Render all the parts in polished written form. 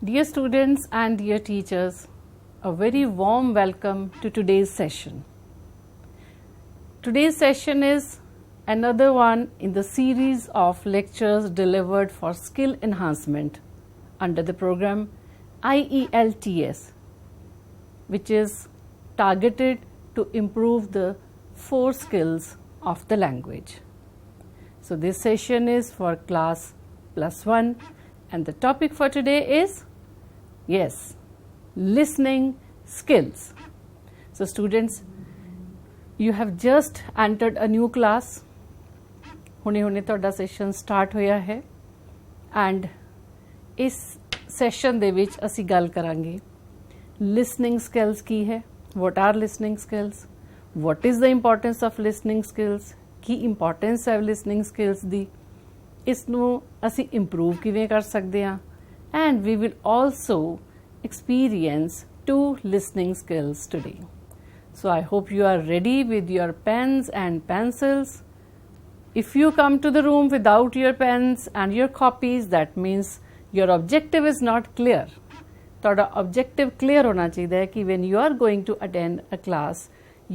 Dear students and dear teachers, a very warm welcome to today's session. Today's session is another one in the series of lectures delivered for skill enhancement under the program IELTS, which is targeted to improve the 4 skills of the language. So this session is for class +1 and the topic for today is listening skills. So students, you have just entered a new class. ਹੁਣੇ ਤੁਹਾਡਾ session start ਹੋਇਆ ਹੈ and ਇਸ session ਦੇ ਵਿੱਚ ਅਸੀਂ ਗੱਲ ਕਰਾਂਗੇ ਲਿਸਨਿੰਗ ਸਕਿੱਲਸ ਕੀ ਹੈ, what are listening skills, what is the importance of listening skills, ਕੀ ਇੰਪੋਰਟੈਂਸ ਹੈ ਲਿਸਨਿੰਗ ਸਕਿੱਲਸ ਦੀ, ਇਸ ਨੂੰ ਅਸੀਂ ਇੰਪਰੂਵ ਕਿਵੇਂ ਕਰ ਸਕਦੇ ਹਾਂ and we will also experience 2 listening skills today. So I hope you are ready with your pens and pencils. If you come to the room without your pens and your copies, that means your objective is not clear. Toda objective clear hona chahiye hai ki when you are going to attend a class,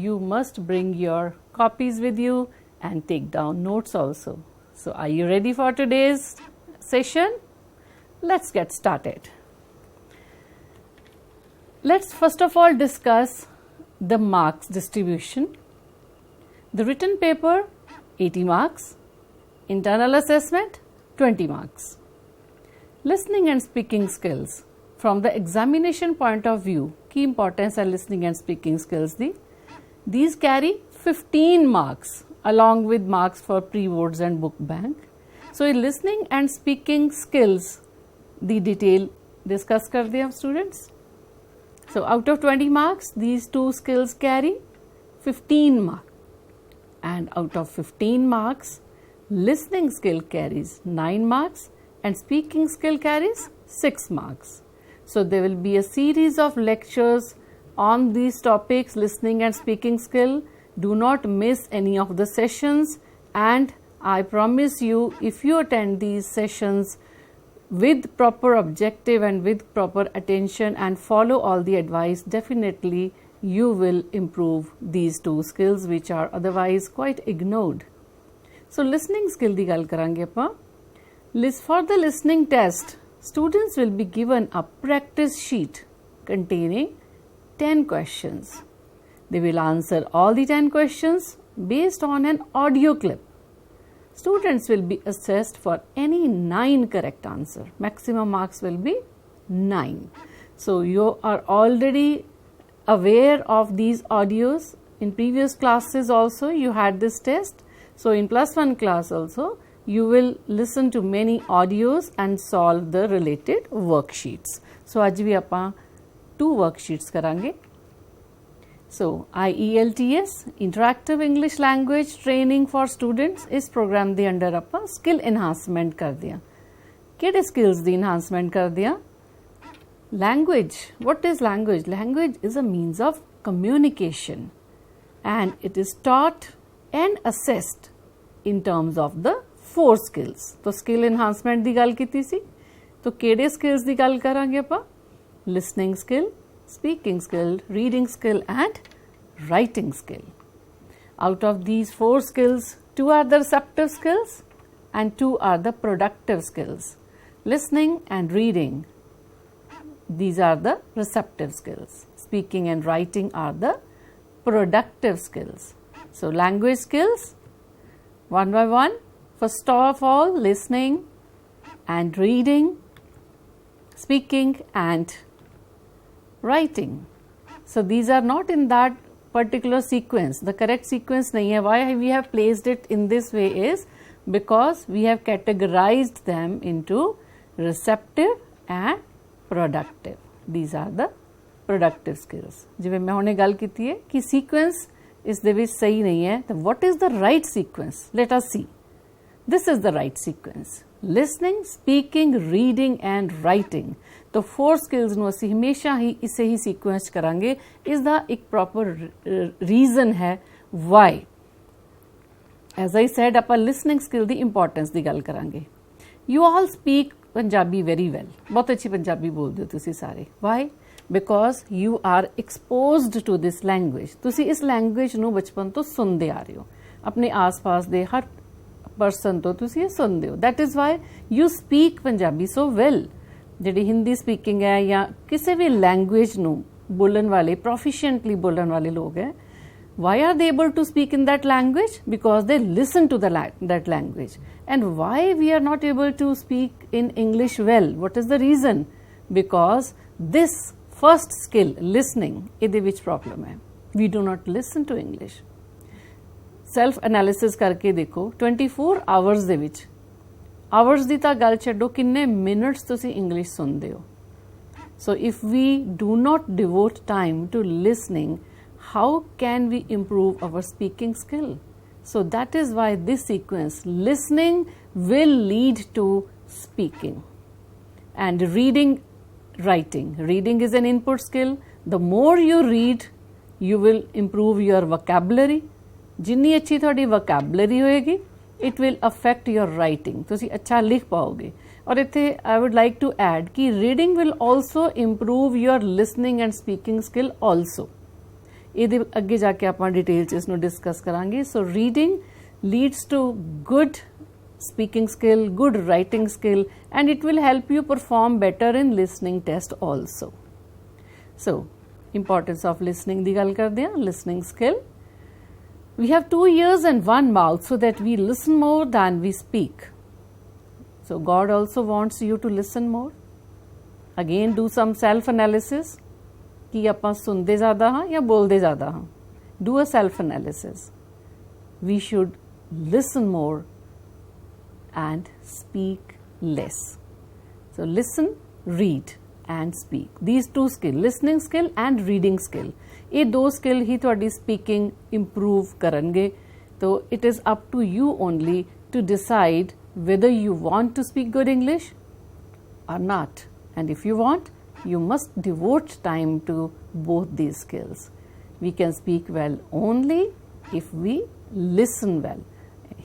you must bring your copies with you and take down notes also. So are you ready for today's session? Let's get started. Let's first of all discuss the marks distribution. The written paper 80 marks, internal assessment 20 marks. Listening and speaking skills. From the examination point of view, key importance are listening and speaking skills. These carry 15 marks along with marks for pre-boards and book bank. So in listening and speaking skills, the detail discuss kar diya students. So out of 20 marks, these 2 skills carry 15 marks. And out of 15 marks, listening skill carries 9 marks and speaking skill carries 6 marks. So there will be a series of lectures on these topics, listening and speaking skill. Do not miss any of the sessions, and I promise you, if you attend these sessions with proper objective and with proper attention and follow all the advice, definitely you will improve these 2 skills which are otherwise quite ignored. So listening skill di gal karange appa. For the listening test, students will be given a practice sheet containing 10 questions. They will answer all the 10 questions based on an audio clip. Students will be assessed for any 9 correct answer. Maximum marks will be 9. So you are already aware of these audios. In previous classes also you had this test. So in +1 class also you will listen to many audios and solve the related worksheets. So आज भी ਆਪਾਂ 2 worksheets करेंगे. So IELTS Interactive English Language Training for Students, इस programme ਦੇ under ਆਪਾਂ skill enhancement ਕਰਦੇ ਹਾਂ. ਕਿਹੜੇ skills ਦੀ enhancement ਕਰਦੇ ਹਾਂ? Language. What is language? Language is a means of communication and it is taught and assessed in terms of the 4 skills. तो skill enhancement ਦੀ ਗੱਲ ਕੀਤੀ ਸੀ. तो ਕਿਹੜੇ skills ਦੀ ਗੱਲ ਕਰਾਂਗੇ ਆਪਾਂ? Listening skill, speaking skill, reading skill and writing skill. Out of these 4 skills, 2 are the receptive skills and 2 are the productive skills. Listening and reading, these are the receptive skills. Speaking and writing are the productive skills. So language skills, one by one. First of all, listening and reading, speaking and writing. So these are not in that particular sequence. The correct sequence nahi hai. Why we have placed it in this way is because we have categorized them into receptive and productive. These are the productive skills. ਜਿਵੇਂ ਮੈਂ ਹੁਣੇ ਗੱਲ ਕੀਤੀ ਹੈ ਕਿ sequence ਇਸ ਦੇ ਵਿੱਚ ਸਹੀ ਨਹੀਂ ਹੈ. ਤਾਂ what is the right sequence? Let us see. This is the right sequence. Listening, speaking, reading and writing. तो 4 skills ਨੂੰ ਅਸੀਂ ਹਮੇਸ਼ਾ ਹੀ ਇਸੇ ਹੀ sequence ਕਰਾਂਗੇ. ਇਸ ਦਾ ਇੱਕ proper reason ਹੈ why. As I said, ਆਪਾਂ listening skill ਦੀ importance ਦੀ ਗੱਲ ਕਰਾਂਗੇ. You all speak Punjabi very well, बहुत अच्छी पंजाबी बोलते हो तुसी सारे. Why? Because you are exposed to this language. तुसी इस लैंग्वेज नूं बचपन तो सुनते आ रहे हो, अपने आस पास दे हर परसन तो तुसी ये सुनते हो. That is why you speak Punjabi so well. जिहड़ी हिंदी स्पीकिंग है या किसी भी लैंग्वेज नूं बोलन वाले, प्रोफिशिएंटली बोलन वाले लोग हैं, why are they able to speak in that language? Because they listen to that language. And why we are not able to speak in English well? What is the reason? Because this first skill, listening, ਇਹਦੇ ਵਿੱਚ problem ਹੈ. We do not listen to English. Self analysis ਕਰਕੇ ਦੇਖੋ, 24 hours ਦੇ ਵਿੱਚ, hours ਦੀ ਤਾਂ ਗੱਲ ਛੱਡੋ, ਕਿੰਨੇ minutes ਤੁਸੀਂ English ਸੁਣਦੇ ਹੋ. So if we do not devote time to listening, how can we improve our speaking skill? So that is why this sequence, listening will lead to speaking. And reading, writing. Reading is an input skill. The more you read, you will improve your vocabulary. जिन्नी अच्छी थोड़ी vocabulary होएगी, it will affect your writing. तुसी अच्छा लिख पाओगे. और इत्थे I would like to add कि reading will also improve your listening and speaking skill also. ਇਹਦੇ ਅੱਗੇ ਜਾ ਕੇ ਆਪਾਂ ਡਿਟੇਲ 'ਚ ਇਸ ਨੂੰ ਡਿਸਕਸ ਕਰਾਂਗੇ. So reading leads to good speaking skill, good writing skill, and it will help you perform better in listening test also. So importance of listening ਦੀ ਗੱਲ ਕਰਦੇ ਹਾਂ. Listening skill, we have 2 ears and 1 mouth so that we listen more than we speak. So God also wants you to listen more. Again, do some self analysis. कि ਆਪਾਂ ਸੁਣਦੇ ਜ਼ਿਆਦਾ ਹਾਂ ਜਾਂ ਬੋਲਦੇ ਜ਼ਿਆਦਾ ਹਾਂ. Do a self analysis. We should listen more and speak less. So listen, read and speak. These 2 skill, listening skill and reading skill, ਇਹ 2 skill ਹੀ ਤੁਹਾਡੀ speaking improve ਕਰਨਗੇ. So it is up to you only to decide whether you want to speak good English or not. And if you want, you must devote time to both these skills. We can speak well only if we listen well.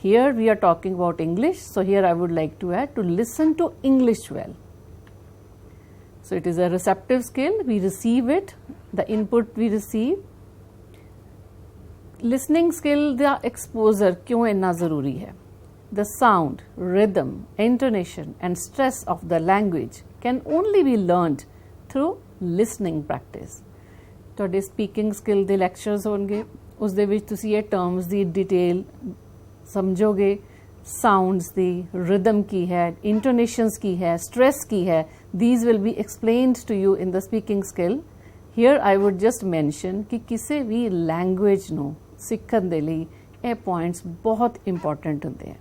Here we are talking about English, so here I would like to add to listen to English well. So it is a receptive skill. We receive it, the input we receive. Listening skill the exposure क्यों इतना ज़रूरी है? The sound, rhythm, intonation and stress of the language can only be learned through listening practice. ਤੁਹਾਡੇ speaking skill ਦੇ lectures ਹੋਣਗੇ, ਉਸ ਦੇ ਵਿੱਚ ਤੁਸੀਂ ਇਹ ਟਰਮਸ ਦੀ ਡਿਟੇਲ ਸਮਝੋਗੇ. ਸਾਊਂਡਸ ਦੀ, ਰਿਦਮ ਕੀ ਹੈ, ਇੰਟੋਨੇਸ਼ਨਸ ਕੀ ਹੈ, ਸਟ੍ਰੈਸ ਕੀ ਹੈ. these will be explained to you in the speaking skill. Here I would just mention ਕਿ ਕਿਸੇ ਵੀ ਲੈਂਗੁਏਜ ਨੂੰ ਸਿੱਖਣ ਦੇ ਲਈ ਇਹ ਪੁਆਇੰਟਸ ਬਹੁਤ ਇੰਪੋਰਟੈਂਟ ਹੁੰਦੇ ਹੈ.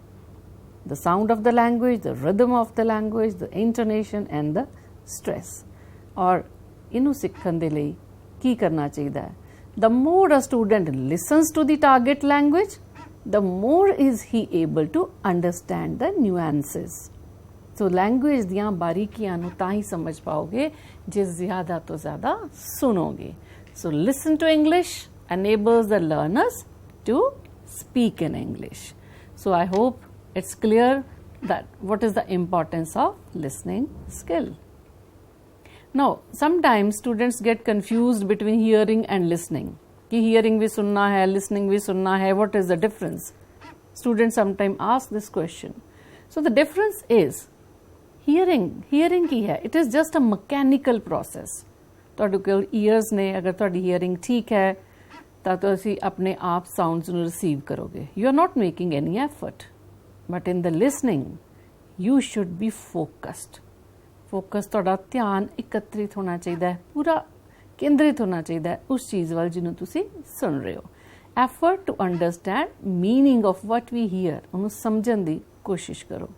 the sound of the language, the rhythm of the language, the intonation and the stress. और इनू सिखण दे लई की करना चाहिए? The more a student listens to the target language, the more is he able to understand the nuances. So language दियां बारीकियां नू तां ही समझ पाओगे जे ज़्यादा तो ज़्यादा सुनोगे. So listen to English enables the learners to speak in English. So I hope it's clear that what is the importance of listening skill. Now, sometimes students get confused between hearing and listening. कि hearing भी सुनना है, listening भी सुनना है. What is the difference? Students sometimes ask this question. So the difference is hearing की है. It is just a mechanical process. ਤੁਹਾਡੇ ਕੋਲ ears ਨੇ, ਅਗਰ ਤੁਹਾਡੀ hearing ਠੀਕ ਹੈ ਤਾਂ ਤੁਸੀਂ ਆਪਣੇ ਆਪ sounds ਨੂੰ receive ਕਰੋਗੇ. You are not making any effort. But in the listening, you should be focused. Focus ਤੁਹਾਡਾ ਧਿਆਨ ਇਕੱਤਰਿਤ ਹੋਣਾ ਚਾਹੀਦਾ ਹੈ, ਪੂਰਾ ਕੇਂਦਰਿਤ ਹੋਣਾ ਚਾਹੀਦਾ ਹੈ ਉਸ ਚੀਜ਼ ਵੱਲ ਜਿਹਨੂੰ ਤੁਸੀਂ ਸੁਣ ਰਹੇ ਹੋ. Effort to understand meaning of what we hear, ਉਹਨੂੰ ਸਮਝਣ ਦੀ ਕੋਸ਼ਿਸ਼ ਕਰੋ.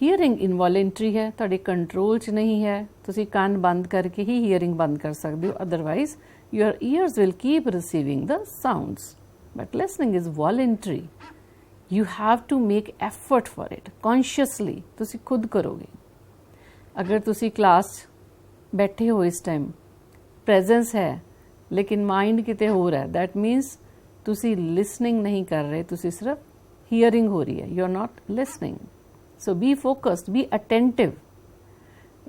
ਹੀਅਰਿੰਗ ਇਨਵੋਲੰਟਰੀ ਹੈ, ਤੁਹਾਡੇ ਕੰਟਰੋਲ 'ਚ ਨਹੀਂ ਹੈ. ਤੁਸੀਂ ਕੰਨ ਬੰਦ ਕਰਕੇ ਹੀ ਹੀਅਰਿੰਗ ਬੰਦ ਕਰ ਸਕਦੇ ਹੋ, otherwise your ears will keep receiving the sounds. But listening is voluntary. You have to make effort for it consciously. ਤੁਸੀਂ ਖੁਦ ਕਰੋਗੇ. अगर तुसी क्लास बैठे हो इस टाइम, प्रेजेंस है लेकिन माइंड किते हो रहा है, दैट मीन्स तुसी लिसनिंग नहीं कर रहे, तुसी सिर्फ हियरिंग हो रही है, you are not listening. So be focused, be attentive.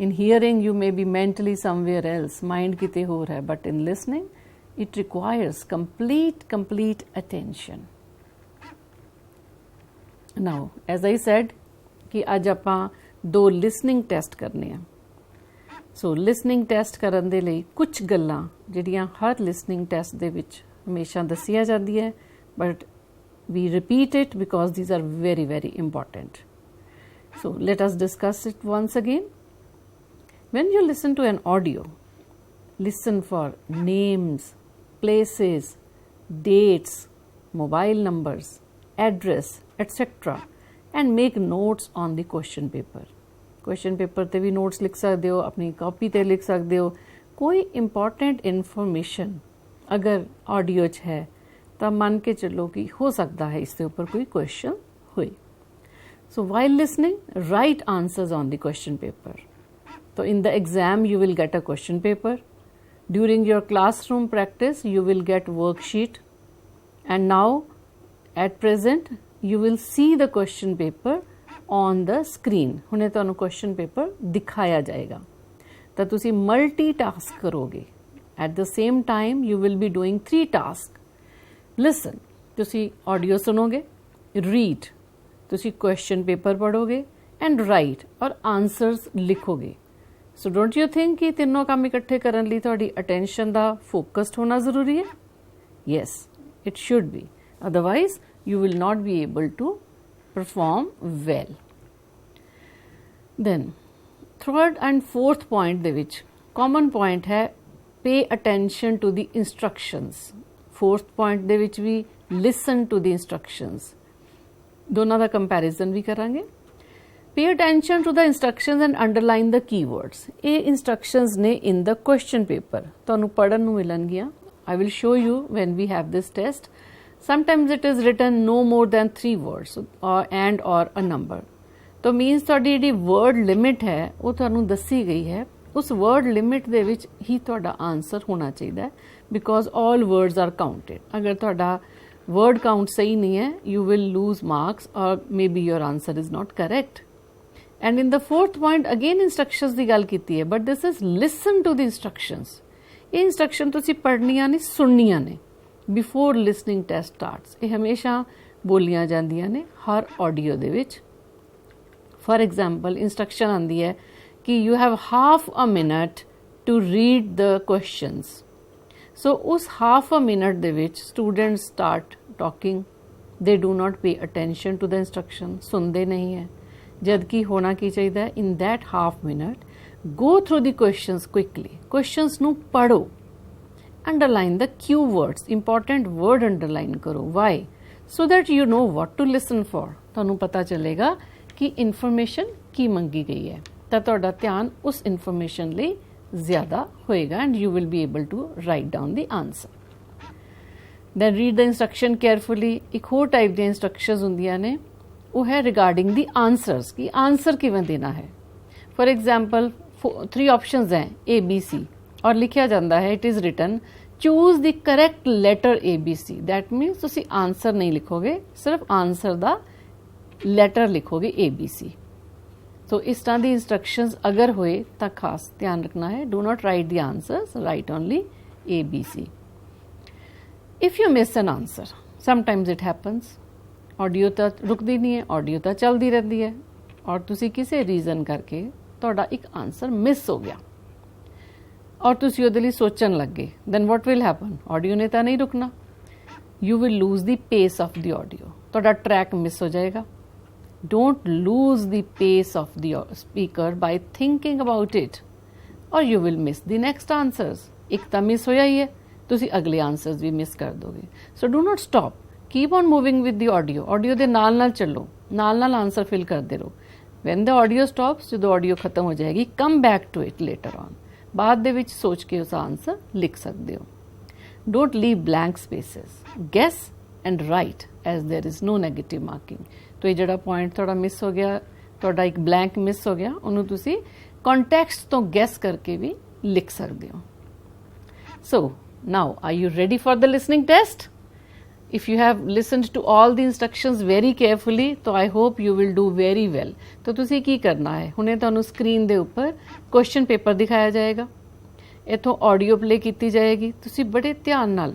In hearing, you may be mentally somewhere else, mind kite ho raha hai, but in listening, it requires complete attention. Now, as I said, कि आज ਆਪਾਂ 2 listening test करने हैं. So listening test ਕਰਨ ਦੇ ਲਈ ਕੁਝ ਗੱਲਾਂ ਜਿਹੜੀਆਂ ਹਰ listening test ਦੇ ਵਿੱਚ ਹਮੇਸ਼ਾ ਦੱਸੀਆਂ ਜਾਂਦੀਆਂ, but we repeat it because these are very important. So let us discuss it once again. When you listen to an audio, listen for names, places, dates, mobile numbers, address, etc. and make notes on the question paper. Question paper ਤੇ ਵੀ notes ਲਿਖ ਸਕਦੇ ਹੋ, ਆਪਣੀ copy ਤੇ ਲਿਖ ਸਕਦੇ ਹੋ. ਕੋਈ important information ਅਗਰ audio 'ਚ ਹੈ ਤਾਂ ਮੰਨ ਕੇ ਚੱਲੋ ਕਿ ਹੋ ਸਕਦਾ ਹੈ ਇਸ ਦੇ ਉੱਪਰ ਕੋਈ question ਹੋਏ. So while listening, write answers on the question paper. So in the exam you will get a question paper. During your classroom practice you will get worksheet, and now at present you will see the question paper on the screen. ਹੁਣੇ ਤੁਹਾਨੂੰ question paper ਦਿਖਾਇਆ ਜਾਏਗਾ ਤਾਂ ਤੁਸੀਂ multitask ਕਰੋਗੇ. At the same time you will be doing 3 tasks. Listen, ਤੁਸੀਂ audio ਸੁਣੋਗੇ, read, ਤੁਸੀਂ question paper ਪੜੋਗੇ, and write ਔਰ answers ਲਿਖੋਗੇ. So don't you think ਕਿ ਤਿੰਨੋਂ ਕੰਮ ਇਕੱਠੇ ਕਰਨ ਲਈ ਤੁਹਾਡੀ attention ਦਾ focused ਹੋਣਾ ਜ਼ਰੂਰੀ ਹੈ? Yes, it should be. Otherwise you will not be able to perform well. Then third and fourth point ਦੇ ਵਿੱਚ common point ਹੈ pay attention to the instructions. Fourth point ਦੇ ਵਿੱਚ ਵੀ listen to the instructions. ਦੋਨਾਂ ਦਾ comparison ਵੀ ਕਰਾਂਗੇ. Pay attention to the instructions and underline the keywords. ਇਹ instructions ਨੇ in the question paper. ਤੁਹਾਨੂੰ ਪੜ੍ਹਨ ਨੂੰ ਮਿਲਣਗੀਆਂ. I will show you when we have this test. Sometimes it is written no more than 3 words or a number. तो means ਤੁਹਾਡੀ ਜਿਹੜੀ word limit ਹੈ ਉਹ ਤੁਹਾਨੂੰ ਦੱਸੀ ਗਈ ਹੈ. ਉਸ word limit ਦੇ ਵਿੱਚ ਹੀ ਤੁਹਾਡਾ answer ਹੋਣਾ ਚਾਹੀਦਾ ਹੈ, because all words are counted. ਅਗਰ ਤੁਹਾਡਾ word count ਸਹੀ ਨਹੀਂ ਹੈ, you will lose marks or maybe your answer is not correct. And in the fourth point again instructions ਦੀ ਗੱਲ ਕੀਤੀ ਹੈ, but this is listen to the instructions. ਇਹ instruction ਤੁਸੀਂ ਪੜ੍ਹਨੀਆਂ ਨਹੀਂ, ਸੁਣਨੀਆਂ ਨੇ before listening test starts. ਇਹ ਹਮੇਸ਼ਾ ਬੋਲੀਆਂ ਜਾਂਦੀਆਂ ਨੇ ਹਰ audio ਦੇ ਵਿੱਚ. For example, instruction ਆਂਦੀ ਹੈ ਕਿ you have half a minute to read the questions. So ਉਸ half a minute ਦੇ ਵਿੱਚ students start talking. They do not pay attention to the instruction. ਸੁਣਦੇ ਨਹੀਂ ਹੈ. ਜਦ ਕਿ ਹੋਣਾ ਕੀ ਚਾਹੀਦਾ ਹੈ, in that half minute go through the questions quickly. Questions ਨੂੰ ਪੜੋ. Underline the keywords. Important word underline ਕਰੋ. Why? So that you know what to listen for. ਤੁਹਾਨੂੰ ਪਤਾ ਚੱਲੇਗਾ ਕਿ information ਕੀ ਮੰਗੀ ਗਈ ਹੈ ਤਾਂ ਤੁਹਾਡਾ ਧਿਆਨ ਉਸ information ਲਈ ਜ਼ਿਆਦਾ ਹੋਏਗਾ and you will be able to write down the answer. Then read the instruction carefully. ਇੱਕ ਹੋਰ type ਦੀਆਂ instructions ਹੁੰਦੀਆਂ ਨੇ, ਉਹ ਹੈ regarding the answers ਕਿ answer ਕਿਵੇਂ ਦੇਣਾ ਹੈ. For example, 3 options हैं A, B, C और लिखा जाता है it is written choose the correct letter A, B, C. That means ਤੁਸੀਂ answer नहीं लिखोगे, सिर्फ answer ਦਾ letter लिखोगे A, B, C. So इस तरह ਦੀ instructions अगर होए ਤਾਂ खास ध्यान रखना है. Do not write the answers, write only A, B, C. If you miss an answer, sometimes it happens. Audio ਤਾਂ ਰੁਕਦੀ ਨਹੀਂ ਹੈ, audio ਤਾਂ ਚੱਲਦੀ ਰਹਿੰਦੀ ਹੈ ਔਰ ਤੁਸੀਂ ਕਿਸੇ ਰੀਜ਼ਨ ਕਰਕੇ ਤੁਹਾਡਾ ਇੱਕ ਆਨਸਰ ਮਿਸ ਹੋ ਗਿਆ ਔਰ ਤੁਸੀਂ ਉਹਦੇ ਲਈ ਸੋਚਣ ਲੱਗੇ, then what will happen? Audio ਨੇ ਤਾਂ ਨਹੀਂ ਰੁਕਣਾ. You will lose the pace of the audio. ਤੁਹਾਡਾ ਟਰੈਕ ਮਿਸ ਹੋ ਜਾਏਗਾ. Don't lose the pace of the speaker by thinking about it or you will miss the next answers. ਇੱਕ ਤਾਂ miss ਹੋਇਆ ਹੀ ਹੈ, ਤੁਸੀਂ ਅਗਲੇ ਆਨਸਰਸ ਵੀ ਮਿਸ ਕਰ ਦੋਗੇ. So do not stop. Keep on moving with the audio. Audio ਦੇ ਨਾਲ ਨਾਲ ਚੱਲੋ, ਨਾਲ ਨਾਲ ਆਨਸਰ ਫਿਲ ਕਰਦੇ ਰਹੋ. When the audio stops, ਜਦੋਂ audio ਖਤਮ ਹੋ ਜਾਏਗੀ, come back to it later on. ਬਾਅਦ ਦੇ ਵਿੱਚ ਸੋਚ ਕੇ ਉਸ ਆਨਸਰ ਲਿਖ ਸਕਦੇ ਹੋ. Don't leave blank spaces. Guess and write as there is no negative marking. तो ये जड़ा पॉइंट थोड़ा मिस हो गया, थोड़ा एक ब्लैंक मिस हो गया, उन्होंने तुसी कॉन्टेक्स्ट तो गैस करके भी लिख सकते हो. So now are you ready for the listening test? if you have listened to all the instructions very carefully, तो I hope you will do very well. तो ਤੁਸੀਂ ਕੀ ਕਰਨਾ ਹੈ, ਹੁਣੇ ਤੁਹਾਨੂੰ ਸਕਰੀਨ ਦੇ ਉੱਪਰ ਕੁਐਸਚਨ ਪੇਪਰ ਦਿਖਾਇਆ ਜਾਏਗਾ, ਇੱਥੋਂ ਆਡੀਓ ਪਲੇ ਕੀਤੀ ਜਾਏਗੀ, ਤੁਸੀਂ ਬੜੇ ਧਿਆਨ ਨਾਲ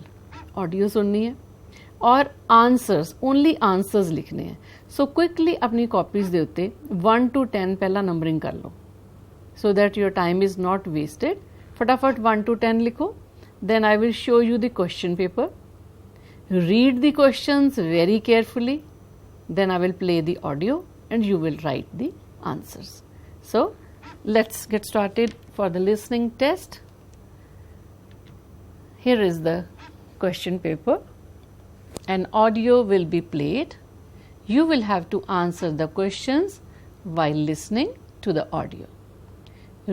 ਆਡੀਓ ਸੁਣਨੀ ਹੈ ਔਰ ਆਨਸਰਸ, ਓਨਲੀ ਆਨਸਰਸ ਲਿਖਣੇ ਹੈ. ਸੋ ਕੁਇਕਲੀ ਆਪਣੀ ਕਾਪੀਜ਼ ਦੇ ਉੱਤੇ 1 to 10 ਪਹਿਲਾਂ ਨੰਬਰਿੰਗ ਕਰ ਲਓ, so that your time is not wasted. फटाफट 1 to 10 लिखो. Then I will show you the question paper. Read the questions very carefully. Then I will play the audio and you will write the answers. So let's get started for the listening test. Here is the question paper. An audio will be played. You will have to answer the questions while listening to the audio.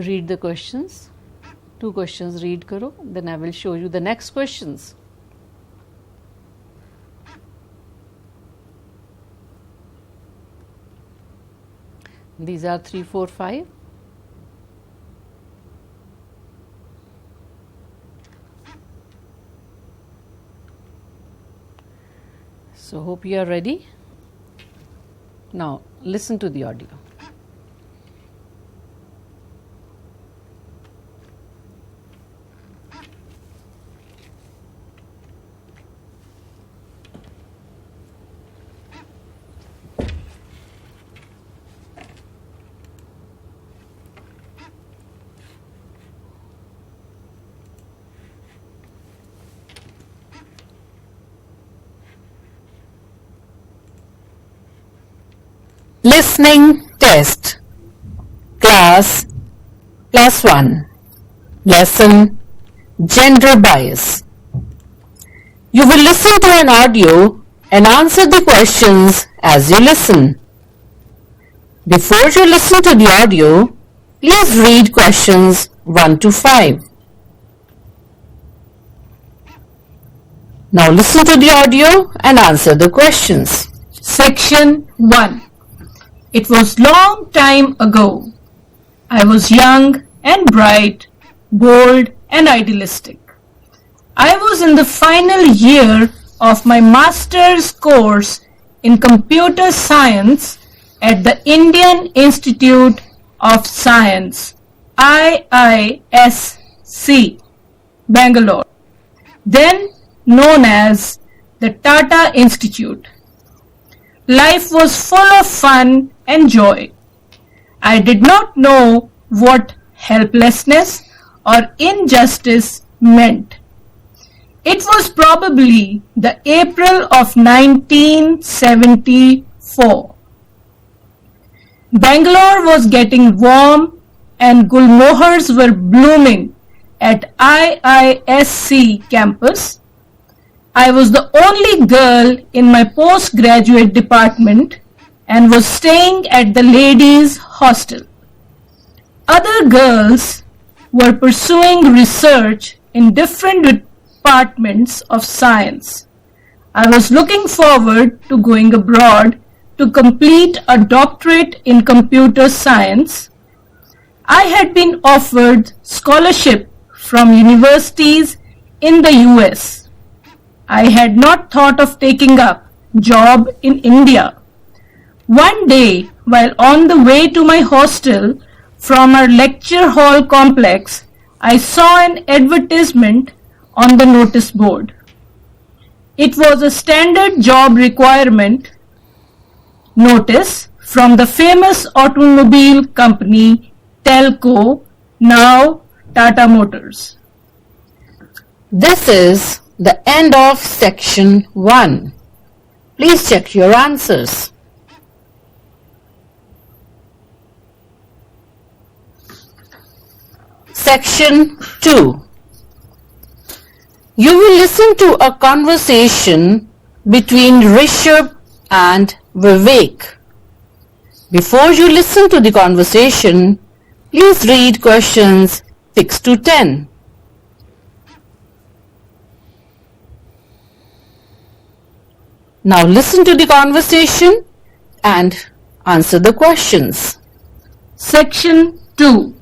Read the questions. 2 questions read karo, then I will show you the next questions. These are 3, 4, 5. So hope you are ready. Now listen to the audio. Listening test, class +1, lesson gender bias. You will listen to an audio and answer the questions as you listen. Before you listen to the audio, please read questions 1 to 5. Now listen to the audio and answer the questions. Section 1. It was long time ago. I was young and bright, bold and idealistic. I was in the final year of my master's course in computer science at the Indian Institute of Science, IISC, Bangalore, then known as the Tata Institute. Life was full of fun and joy. I did not know what helplessness or injustice meant. It was probably the April of 1974. Bangalore was getting warm and gulmohars were blooming at IISC campus. I was the only girl in my postgraduate department and was staying at the ladies' hostel. Other girls were pursuing research in different departments of science. I was looking forward to going abroad to complete a doctorate in computer science. I had been offered scholarship from universities in the US. I had not thought of taking up job in India. One day, while on the way to my hostel from our lecture hall complex, I saw an advertisement on the notice board. It was a standard job requirement notice from the famous automobile company Telco, now Tata Motors. This is the end of section 1. Please check your answers. Section 2. You will listen to a conversation between Rishabh and Vivek. Before you listen to the conversation, please read questions 6 to 10. Now listen to the conversation and answer the questions. Section 2.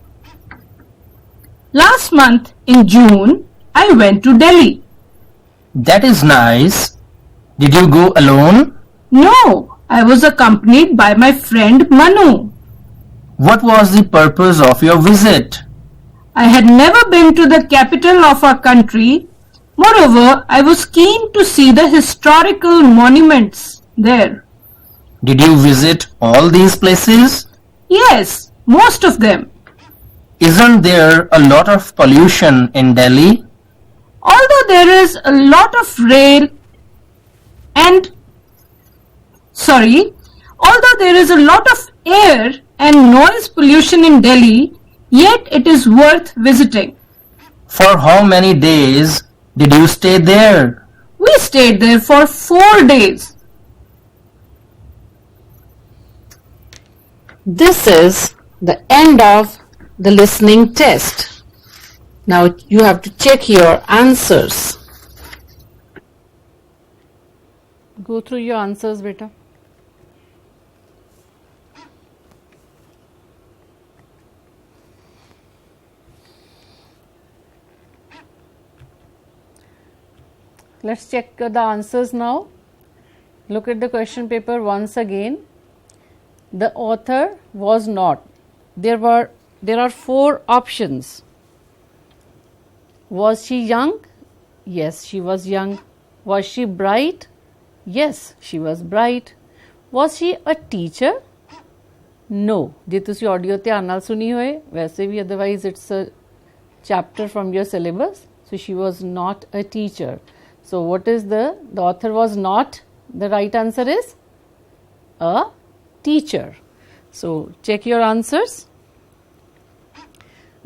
Last month in June, I went to Delhi. That is nice. Did you go alone? No, I was accompanied by my friend Manu. What was the purpose of your visit? I had never been to the capital of our country. Moreover, I was keen to see the historical monuments there. Did you visit all these places? Yes, most of them. Isn't there a lot of pollution in Delhi? Although there is a lot of although there is a lot of air and noise pollution in Delhi, yet it is worth visiting. For how many days did you stay there? We stayed there for 4 days. This is the end of the listening test. Now you have to check your answers. Go through your answers, beta. Let's check the answers now. Look at the question paper once again. The author was not. There are 4 options. Was she young? Yes, she was young. Was she bright? Yes, she was bright. Was she a teacher? No. ਜੇ ਤੁਸੀਂ audio ਧਿਆਨ ਨਾਲ ਸੁਣੀ ਹੋਏ ਵੈਸੇ ਵੀ otherwise it's a chapter from your syllabus. So she was not a teacher. So what is the author was not, the right answer is a teacher. So check your answers.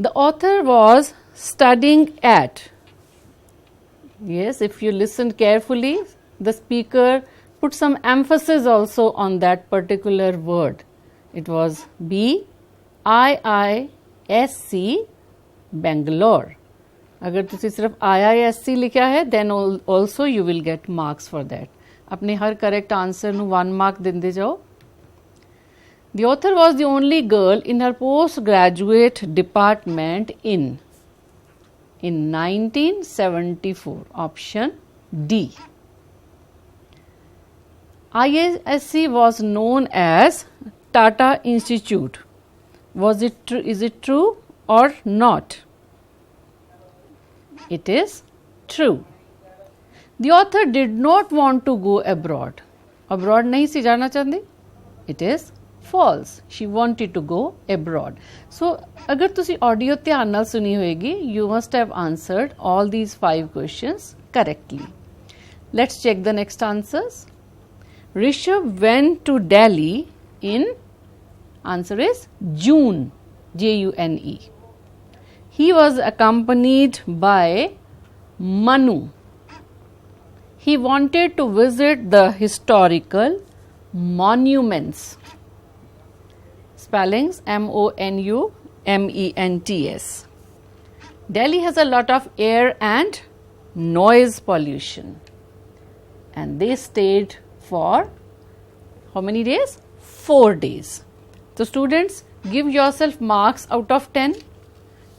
The author was studying at. Yes, if you listen carefully, the speaker put some emphasis also on that particular word. It was BIISC Bangalore. अगर तुसी सिर्फ IISC लिखा है then also you will get marks for that. अपने हर correct answer ਨੂੰ 1 mark ਦਿੰਦੇ ਜਾਓ. The author was the only girl in her postgraduate department in 1974. Option D. IISC was known as Tata Institute. Was it true? Is it true or not? It is true. The author did not want to go abroad. Abroad नहीं सी जाना चाहती. It is false. She wanted to go abroad. So अगर तुसी audio ध्यान नाल सुनी होएगी, you must have answered all these 5 questions correctly. Let's check the next answers. Rishabh went to Delhi in, answer is June, June. He was accompanied by Manu. He wanted to visit the historical monuments. Spellings MONUMENTS. Delhi has a lot of air and noise pollution. And they stayed for how many days? 4 days. So students, give yourself marks out of 10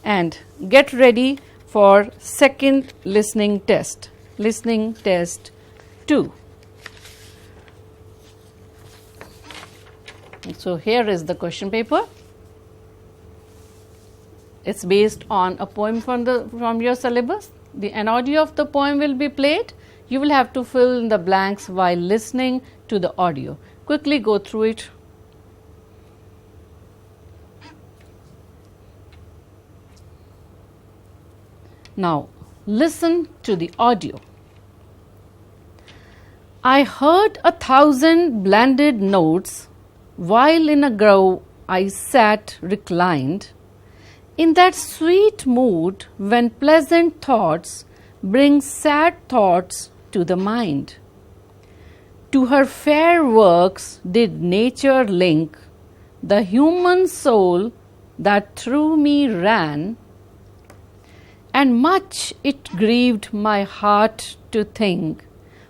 and get ready for second listening test. Listening test 2. So here is the question paper. It's based on a poem from your syllabus. An audio of the poem will be played. You will have to fill in the blanks while listening to the audio. Quickly go through it. Now listen to the audio. I heard 1,000 blended notes while in a grove I sat reclined, in that sweet mood when pleasant thoughts bring sad thoughts to the mind. To her fair works did nature link the human soul that through me ran, and much it grieved my heart to think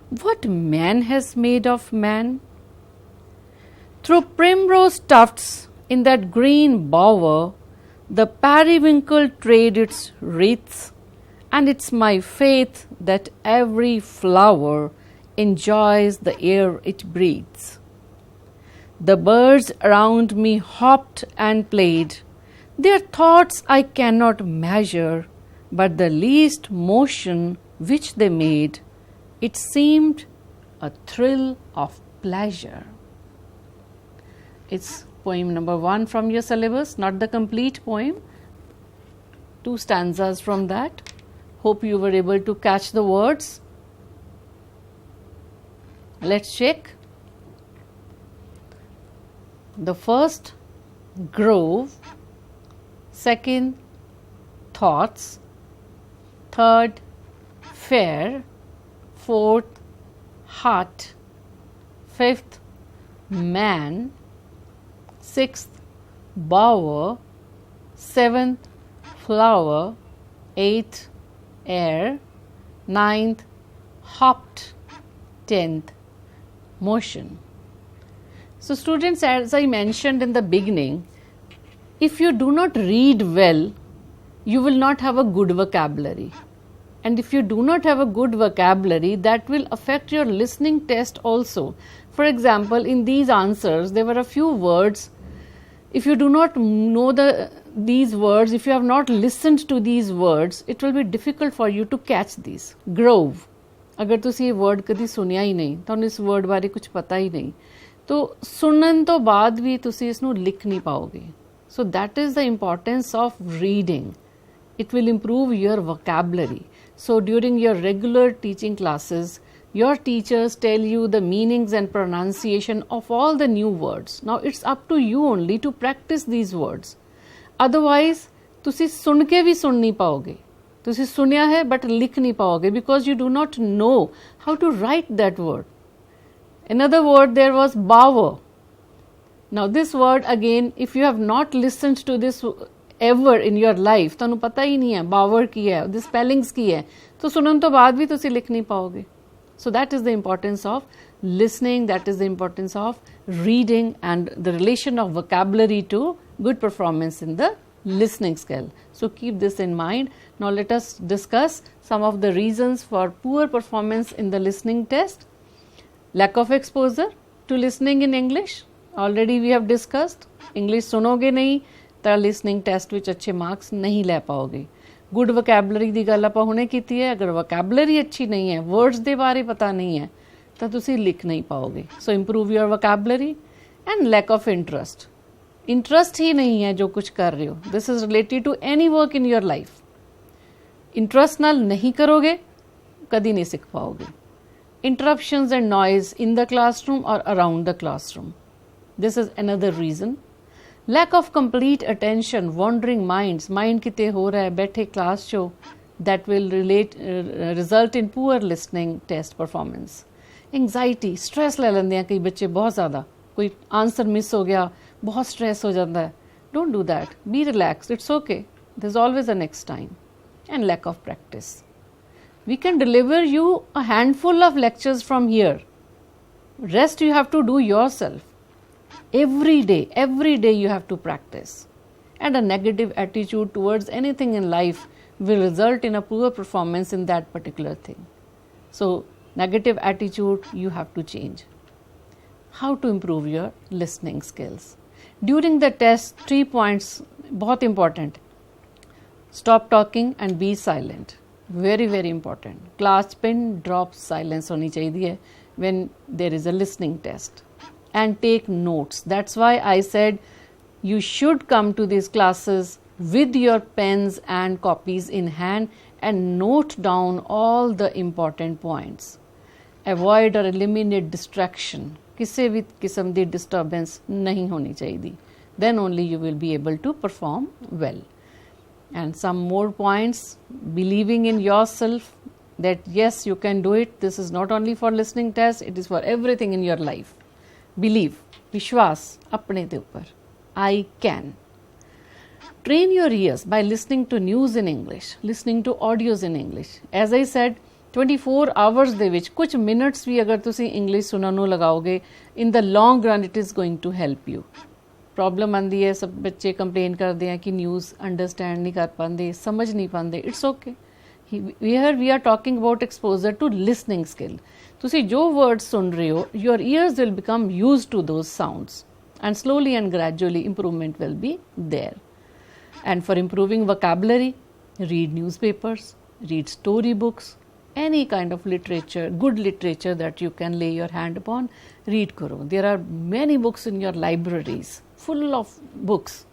what man has made of man. Through primrose tufts in that green bower, the periwinkle trade its wreaths, and it's my faith that every flower enjoys the air it breathes. The birds around me hopped and played. Their thoughts I cannot measure, but the least motion which they made, it seemed a thrill of pleasure. It's poem number 1 from your syllabus, not the complete poem. 2 stanzas from that. Hope you were able to catch the words. Let's check. The first, grove. Second, thoughts. Third, fair. Fourth, heart. Fifth, man. Sixth, bower. Seventh, flower. Eighth, air. Ninth, hopped. 10th, motion. So students, as I mentioned in the beginning, if you do not read well, you will not have a good vocabulary. And if you do not have a good vocabulary, that will affect your listening test also. For example, in these answers, there were a few words. If you do not know these words, if you have not listened to these words, it will be difficult for you to catch these. Grove. अगर तुसी ये word कदी सुनिया ही नहीं, ਤੁਹਾਨੂੰ ਇਸ word ਬਾਰੇ कुछ पता ही नहीं, तो सुनन तो बाद भी तुसी इसनू लिख नहीं पाओगे. So that is the importance of reading. It will improve your vocabulary. So during your regular teaching classes, your teachers tell you the meanings and pronunciation of all the new words. Now it's up to you only to practice these words. Otherwise, तुसी सुन के भी सुन नहीं पाओगे. तुसी सुनिया है but लिख नहीं पाओगे because you do not know how to write that word. Another word there was bower. Now this word again, if you have not listened to this ever in your life, ਤੁਹਾਨੂੰ ਪਤਾ ਹੀ ਨਹੀਂ ਹੈ bower ਕੀ ਹੈ, the spellings ਕੀ ਹੈ, तो सुनन तो बाद भी तुसी लिख नहीं पाओगे. So that is the importance of listening, that is the importance of reading and the relation of vocabulary to good performance in the listening skill. So keep this in mind. Now let us discuss some of the reasons for poor performance in the listening test. Lack of exposure to listening in English. Already we have discussed. English सुनोगे नहीं तो listening test ਵਿੱਚ अच्छे marks नहीं ले पाओगे. Good vocabulary ਦੀ ਗੱਲ ਆਪਾਂ ਹੁਣੇ ਕੀਤੀ ਹੈ. अगर vocabulary अच्छी नहीं है, words ਦੇ ਬਾਰੇ पता नहीं है, तो ਤੁਸੀਂ लिख नहीं पाओगे. So improve your vocabulary. And lack of interest. Interest ही नहीं है जो कुछ कर रहे हो. This is related to any work in your life. Interest नाल नहीं करोगे कदी नहीं सीख पाओगे. Interruptions and noise in the classroom और around the classroom, this is another reason. Lack of complete attention, wandering minds, mind किते हो रहा है बैठे क्लास चो, that will result in poor listening test performance. Anxiety, stress ले लेंदे हैं कई बच्चे बहुत ज़्यादा, कोई आंसर मिस हो गया बहुत स्ट्रेस हो जाता है. Don't do that, be relaxed, it's okay, there is always a next time. And lack of practice. We can deliver you a handful of lectures from here. Rest you have to do yourself. every day you have to practice. And a negative attitude towards anything in life will result in a poor performance in that particular thing. So negative attitude you have to change. How to improve your listening skills? During the test, 3 points बहुत important. Stop talking and be silent. Very important. Class pin drop silence होनी चाहिए है when there is a listening test. And take notes. That's why I said you should come to these classes with your pens and copies in hand and note down all the important points. Avoid or eliminate distraction. किसी भी किस्म दी disturbance नहीं होनी चाहिए. Then only you will be able to perform well. And some more points, believing in yourself that yes, you can do it. This is not only for listening test, it is for everything in your life. Believe, विश्वास अपने दे ऊपर. I can. Train your ears by listening to news in English, listening to audios in English. As I said, 24 hours ਦੇ ਵਿੱਚ ਕੁਝ minutes ਵੀ ਅਗਰ ਤੁਸੀਂ English ਸੁਣਨ ਨੂੰ ਲਗਾਓਗੇ, in the long run it is going to help you. Problem ਆਂਦੀ ਹੈ, ਸਭ ਬੱਚੇ ਕੰਪਲੇਨ ਕਰਦੇ ਆ ਕਿ ਨਿਊਜ਼ ਅੰਡਰਸਟੈਂਡ ਨਹੀਂ ਕਰ ਪਾਉਂਦੇ, ਸਮਝ ਨਹੀਂ ਪਾਉਂਦੇ. It's okay, Here we are talking about exposure to listening skill. ਤੁਸੀਂ ਜੋ words ਸੁਣ ਰਹੇ ਹੋ, your ears will become used to those sounds, and slowly and gradually improvement will be there. And for improving vocabulary, read newspapers, read storybooks, any kind of literature, good literature that you can lay your hand upon, read karo. There are many books in your libraries, full of books.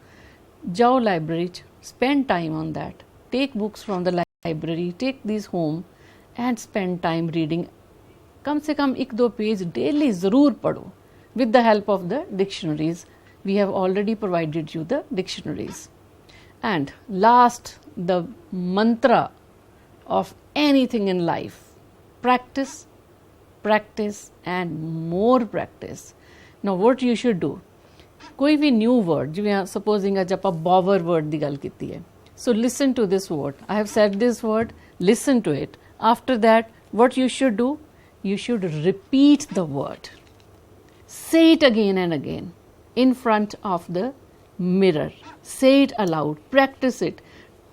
Jao library, spend time on that. Take books from the library, take these home and spend time reading. कम से कम 1-2 page daily ज़रूर पढ़ो with the help of the dictionaries. We have already provided you the dictionaries. And last, the mantra of anything in life: practice, practice and more practice. Now what you should do, कोई भी new word, जिवें supposing अज आपां bower word दी गल कीती है, so listen to this word. I have said this word, listen to it. After that, what you should do, you should repeat the word. Say it again and again in front of the mirror. Say it aloud, practice it.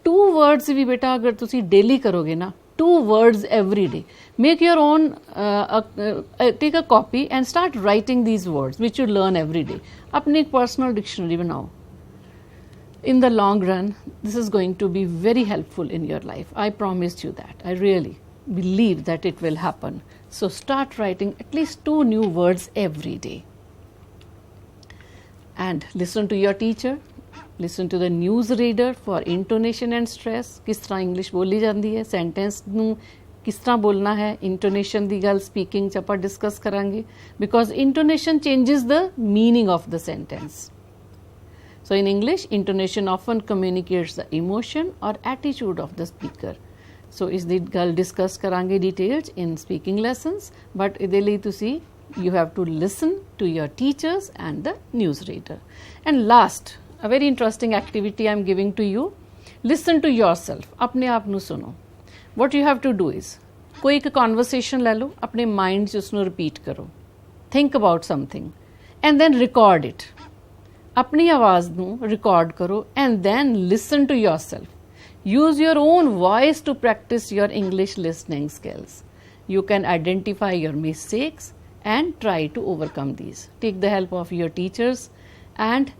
2 words भी बेटा अगर तुसी daily करोगे ना, 2 words every day. Make your own, take a copy and start writing these words which you learn every day. अपनी एक personal dictionary बनाओ. In the long run, this is going to be very helpful in your life. I promise you that. I really believe that it will happen. So start writing at least 2 new words every day. And listen to your teacher. Listen to the news reader for intonation and stress. किस तरह English बोली जाती है, sentence नू किस तरह बोलना है, intonation दी गल speaking च आपां discuss करांगे, because intonation changes the meaning of the sentence. So in English, intonation often communicates the emotion or attitude of the speaker. So is the girl discuss karange details in speaking lessons, but इहदे लई तुसी you have to listen to your teachers and the newsreader. And last, a very interesting activity I am giving to you. Listen to yourself. अपने आप नू सुनो. What you have to do is, कोई एक conversation ले लो, अपने mind से उसनू repeat करो. Think about something and then record it. अपनी आवाज़ नू record करो and then listen to yourself. Use your own voice to practice your English listening skills. You can identify your mistakes and try to overcome these. Take the help of your teachers and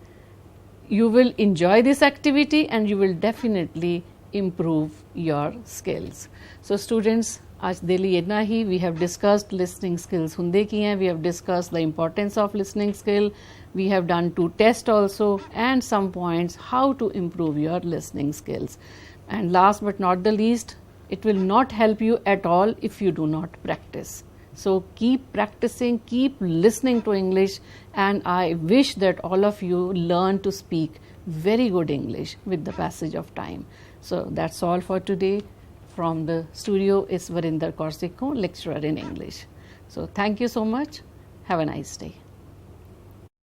you will enjoy this activity and you will definitely improve your skills. So students, आज दे लिए इतना ही. We have discussed listening skills हुंदे की हैं. We have discussed the importance of listening skill. We have done 2 tests also and some points how to improve your listening skills. And last but not the least, it will not help you at all if you do not practice. So keep practicing, keep listening to English, and I wish that all of you learn to speak very good English with the passage of time. So that's all for today. From the studio is Varinder Korsikko, lecturer in English. So thank you so much. Have a nice day.